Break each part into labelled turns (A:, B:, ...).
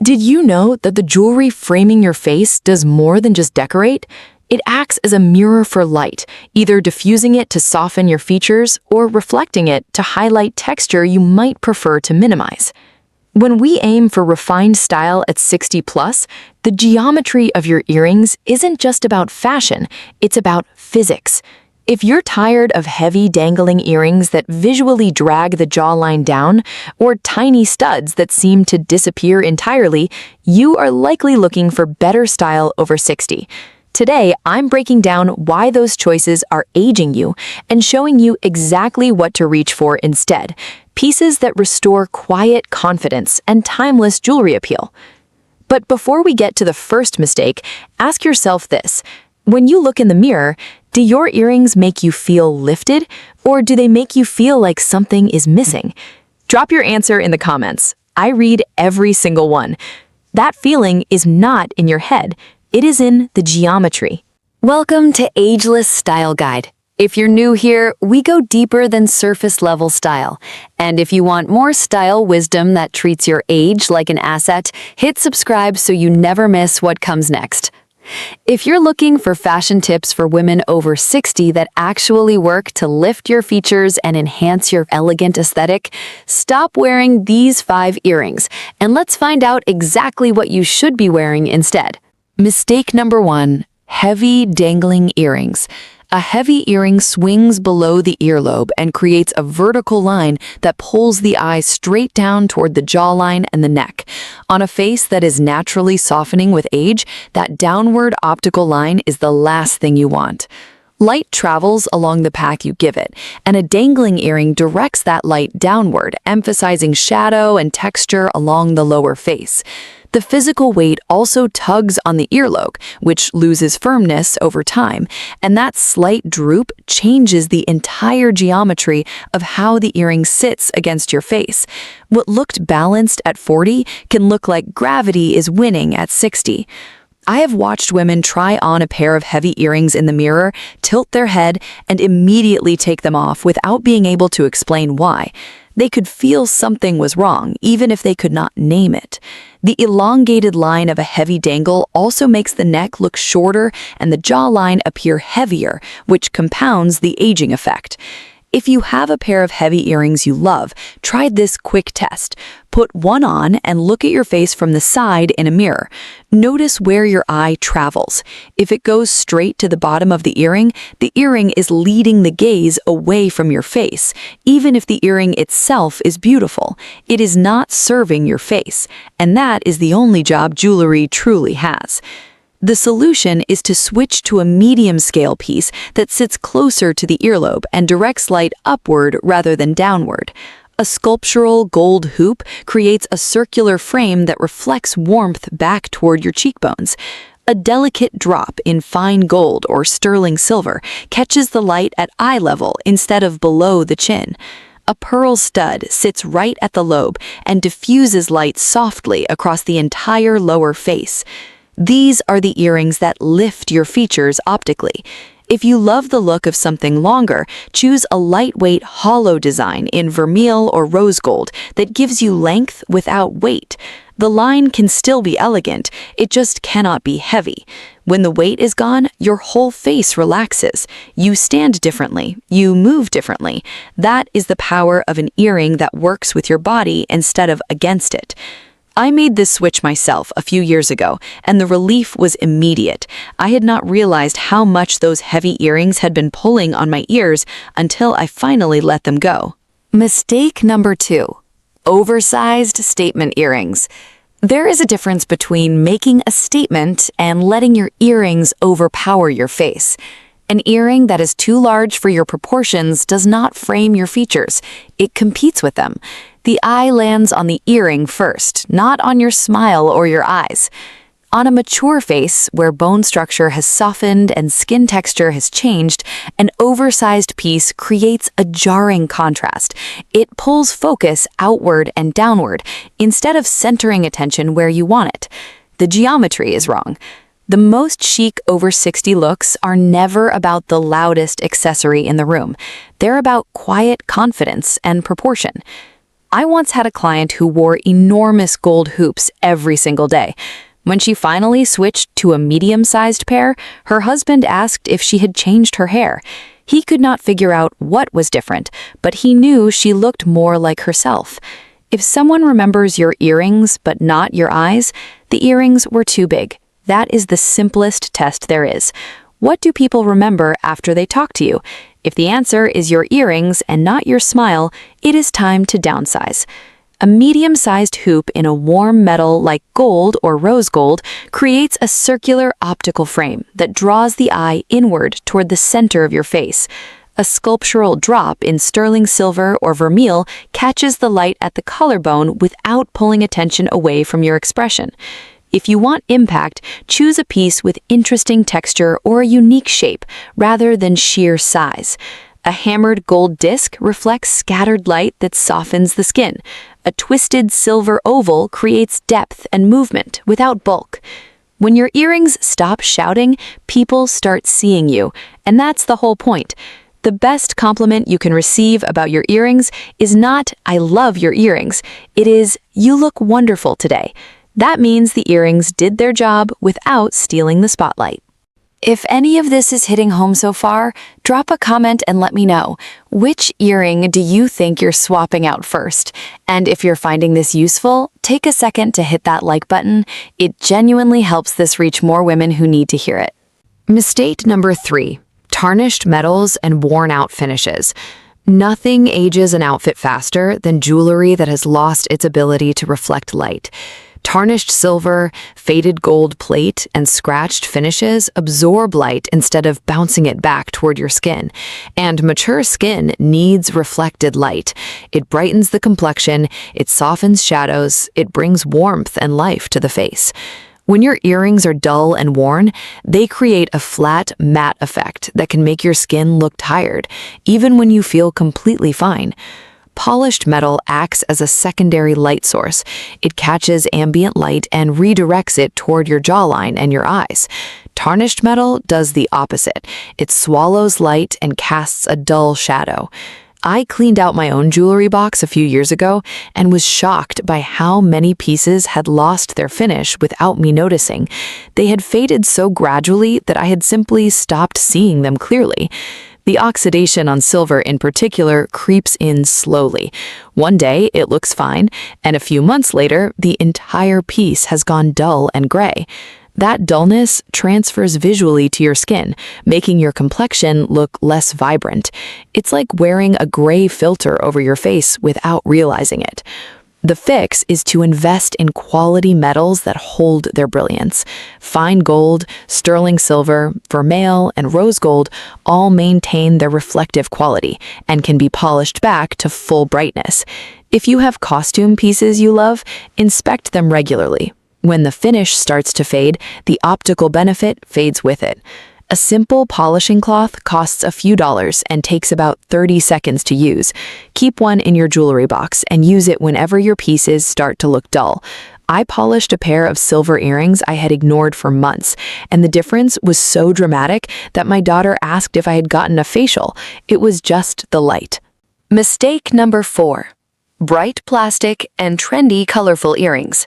A: Did you know that the jewelry framing your face does more than just decorate? It acts as a mirror for light, either diffusing it to soften your features or reflecting it to highlight texture you might prefer to minimize. When we aim for refined style at 60 plus, the geometry of your earrings isn't just about fashion, it's about physics. If you're tired of heavy dangling earrings that visually drag the jawline down, or tiny studs that seem to disappear entirely, you are likely looking for better style over 60. Today, I'm breaking down why those choices are aging you and showing you exactly what to reach for instead, pieces that restore quiet confidence and timeless jewelry appeal. But before we get to the first mistake, ask yourself this. When you look in the mirror, do your earrings make you feel lifted, or do they make you feel like something is missing? Drop your answer in the comments. I read every single one. That feeling is not in your head. It is in the geometry. Welcome to Ageless Style Guide. If you're new here, we go deeper than surface-level style. And if you want more style wisdom that treats your age like an asset, hit subscribe so you never miss what comes next. If you're looking for fashion tips for women over 60 that actually work to lift your features and enhance your elegant aesthetic, stop wearing these 5 earrings, and let's find out exactly what you should be wearing instead. Mistake number 1, heavy dangling earrings. A heavy earring swings below the earlobe and creates a vertical line that pulls the eye straight down toward the jawline and the neck. On a face that is naturally softening with age, that downward optical line is the last thing you want. Light travels along the path you give it, and a dangling earring directs that light downward, emphasizing shadow and texture along the lower face. The physical weight also tugs on the earlobe, which loses firmness over time, and that slight droop changes the entire geometry of how the earring sits against your face. What looked balanced at 40 can look like gravity is winning at 60. I have watched women try on a pair of heavy earrings in the mirror, tilt their head, and immediately take them off without being able to explain why. They could feel something was wrong, even if they could not name it. The elongated line of a heavy dangle also makes the neck look shorter and the jawline appear heavier, which compounds the aging effect. If you have a pair of heavy earrings you love, try this quick test. Put one on and look at your face from the side in a mirror. Notice where your eye travels. If it goes straight to the bottom of the earring is leading the gaze away from your face. Even if the earring itself is beautiful, it is not serving your face, and that is the only job jewelry truly has. The solution is to switch to a medium-scale piece that sits closer to the earlobe and directs light upward rather than downward. A sculptural gold hoop creates a circular frame that reflects warmth back toward your cheekbones. A delicate drop in fine gold or sterling silver catches the light at eye level instead of below the chin. A pearl stud sits right at the lobe and diffuses light softly across the entire lower face. These are the earrings that lift your features optically. If you love the look of something longer, choose a lightweight hollow design in vermeil or rose gold that gives you length without weight. The line can still be elegant, it just cannot be heavy. When the weight is gone, your whole face relaxes. You stand differently, you move differently. That is the power of an earring that works with your body instead of against it. I made this switch myself a few years ago, and the relief was immediate. I had not realized how much those heavy earrings had been pulling on my ears until I finally let them go. Mistake number 2. Oversized statement earrings. There is a difference between making a statement and letting your earrings overpower your face. An earring that is too large for your proportions does not frame your features. It competes with them. The eye lands on the earring first, not on your smile or your eyes. On a mature face, where bone structure has softened and skin texture has changed, an oversized piece creates a jarring contrast. It pulls focus outward and downward, instead of centering attention where you want it. The geometry is wrong. The most chic over 60 looks are never about the loudest accessory in the room. They're about quiet confidence and proportion. I once had a client who wore enormous gold hoops every single day. When she finally switched to a medium-sized pair, her husband asked if she had changed her hair. He could not figure out what was different, but he knew she looked more like herself. If someone remembers your earrings but not your eyes, the earrings were too big. That is the simplest test there is. What do people remember after they talk to you? If the answer is your earrings and not your smile, it is time to downsize. A medium-sized hoop in a warm metal like gold or rose gold creates a circular optical frame that draws the eye inward toward the center of your face. A sculptural drop in sterling silver or vermeil catches the light at the collarbone without pulling attention away from your expression. If you want impact, choose a piece with interesting texture or a unique shape rather than sheer size. A hammered gold disc reflects scattered light that softens the skin. A twisted silver oval creates depth and movement without bulk. When your earrings stop shouting, people start seeing you, and that's the whole point. The best compliment you can receive about your earrings is not, "I love your earrings." It is, "You look wonderful today." That means the earrings did their job without stealing the spotlight. If any of this is hitting home so far, drop a comment and let me know. Which earring do you think you're swapping out first? And if you're finding this useful, take a second to hit that like button. It genuinely helps this reach more women who need to hear it. Mistake number 3, tarnished metals and worn-out finishes. Nothing ages an outfit faster than jewelry that has lost its ability to reflect light. Tarnished silver, faded gold plate, and scratched finishes absorb light instead of bouncing it back toward your skin. And mature skin needs reflected light. It brightens the complexion, it softens shadows, it brings warmth and life to the face. When your earrings are dull and worn, they create a flat, matte effect that can make your skin look tired, even when you feel completely fine. Polished metal acts as a secondary light source. It catches ambient light and redirects it toward your jawline and your eyes. Tarnished metal does the opposite. It swallows light and casts a dull shadow. I cleaned out my own jewelry box a few years ago and was shocked by how many pieces had lost their finish without me noticing. They had faded so gradually that I had simply stopped seeing them clearly. The oxidation on silver in particular creeps in slowly. One day it looks fine, and a few months later, the entire piece has gone dull and gray. That dullness transfers visually to your skin, making your complexion look less vibrant. It's like wearing a gray filter over your face without realizing it. The fix is to invest in quality metals that hold their brilliance. Fine gold, sterling silver, vermeil, and rose gold all maintain their reflective quality and can be polished back to full brightness. If you have costume pieces you love, inspect them regularly. When the finish starts to fade, the optical benefit fades with it. A simple polishing cloth costs a few dollars and takes about 30 seconds to use. Keep one in your jewelry box and use it whenever your pieces start to look dull. I polished a pair of silver earrings I had ignored for months, and the difference was so dramatic that my daughter asked if I had gotten a facial. It was just the light. Mistake number 4. Bright plastic and trendy colorful earrings.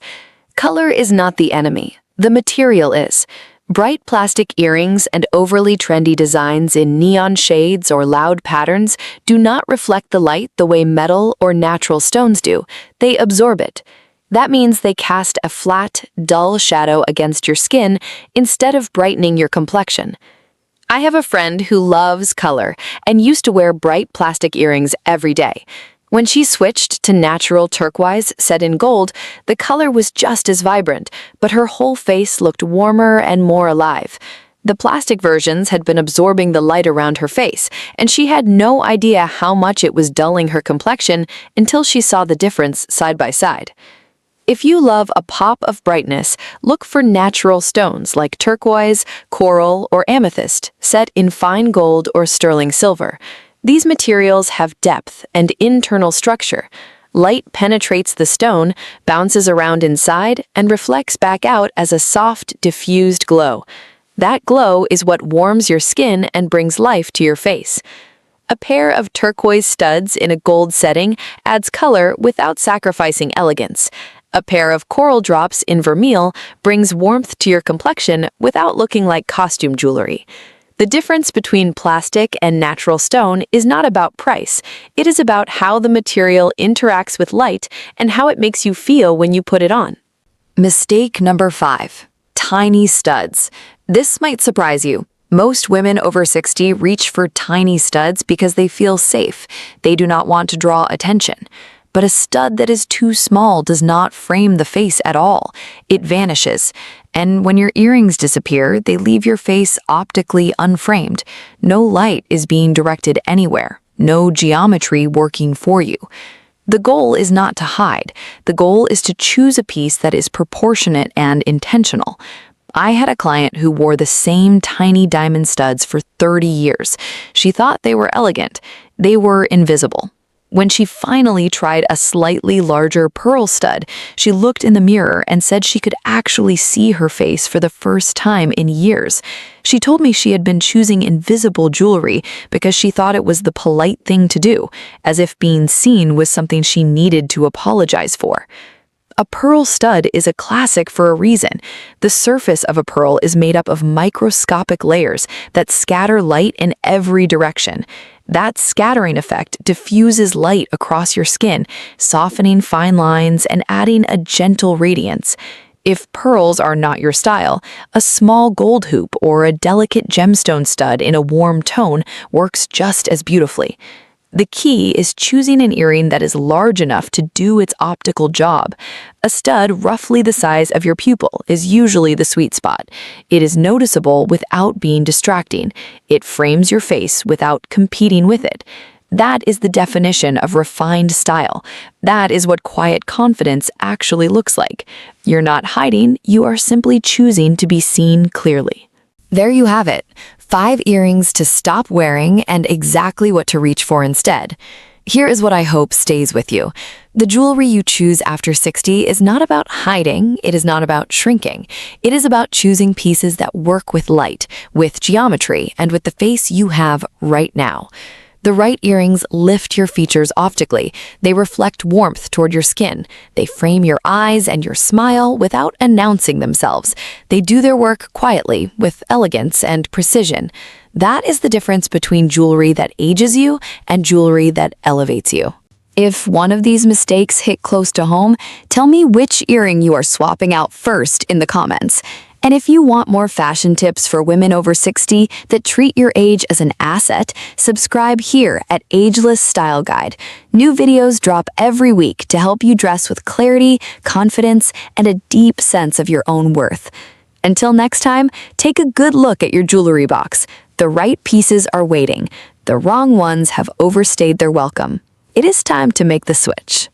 A: Color is not the enemy. The material is. Bright plastic earrings and overly trendy designs in neon shades or loud patterns do not reflect the light the way metal or natural stones do. They absorb it. That means they cast a flat, dull shadow against your skin instead of brightening your complexion. I have a friend who loves color and used to wear bright plastic earrings every day. When she switched to natural turquoise set in gold, the color was just as vibrant, but her whole face looked warmer and more alive. The plastic versions had been absorbing the light around her face, and she had no idea how much it was dulling her complexion until she saw the difference side by side. If you love a pop of brightness, look for natural stones like turquoise, coral, or amethyst, set in fine gold or sterling silver. These materials have depth and internal structure. Light penetrates the stone, bounces around inside, and reflects back out as a soft, diffused glow. That glow is what warms your skin and brings life to your face. A pair of turquoise studs in a gold setting adds color without sacrificing elegance. A pair of coral drops in vermeil brings warmth to your complexion without looking like costume jewelry. The difference between plastic and natural stone is not about price. It is about how the material interacts with light and how it makes you feel when you put it on. Mistake number 5. Tiny studs. This might surprise you. Most women over 60 reach for tiny studs because they feel safe. They do not want to draw attention. But a stud that is too small does not frame the face at all. It vanishes. And when your earrings disappear, they leave your face optically unframed. No light is being directed anywhere. No geometry working for you. The goal is not to hide. The goal is to choose a piece that is proportionate and intentional. I had a client who wore the same tiny diamond studs for 30 years. She thought they were elegant. They were invisible. When she finally tried a slightly larger pearl stud, she looked in the mirror and said she could actually see her face for the first time in years. She told me she had been choosing invisible jewelry because she thought it was the polite thing to do, as if being seen was something she needed to apologize for. A pearl stud is a classic for a reason. The surface of a pearl is made up of microscopic layers that scatter light in every direction. That scattering effect diffuses light across your skin, softening fine lines and adding a gentle radiance. If pearls are not your style, a small gold hoop or a delicate gemstone stud in a warm tone works just as beautifully. The key is choosing an earring that is large enough to do its optical job. A stud roughly the size of your pupil is usually the sweet spot. It is noticeable without being distracting. It frames your face without competing with it. That is the definition of refined style. That is what quiet confidence actually looks like. You're not hiding, you are simply choosing to be seen clearly. There you have it. 5 earrings to stop wearing and exactly what to reach for instead. Here is what I hope stays with you. The jewelry you choose after 60 is not about hiding, it is not about shrinking. It is about choosing pieces that work with light, with geometry, and with the face you have right now. The right earrings lift your features optically. They reflect warmth toward your skin. They frame your eyes and your smile without announcing themselves. They do their work quietly, with elegance and precision. That is the difference between jewelry that ages you and jewelry that elevates you. If one of these mistakes hit close to home, tell me which earring you are swapping out first in the comments. And if you want more fashion tips for women over 60 that treat your age as an asset, subscribe here at Ageless Style Guide. New videos drop every week to help you dress with clarity, confidence, and a deep sense of your own worth. Until next time, take a good look at your jewelry box. The right pieces are waiting. The wrong ones have overstayed their welcome. It is time to make the switch.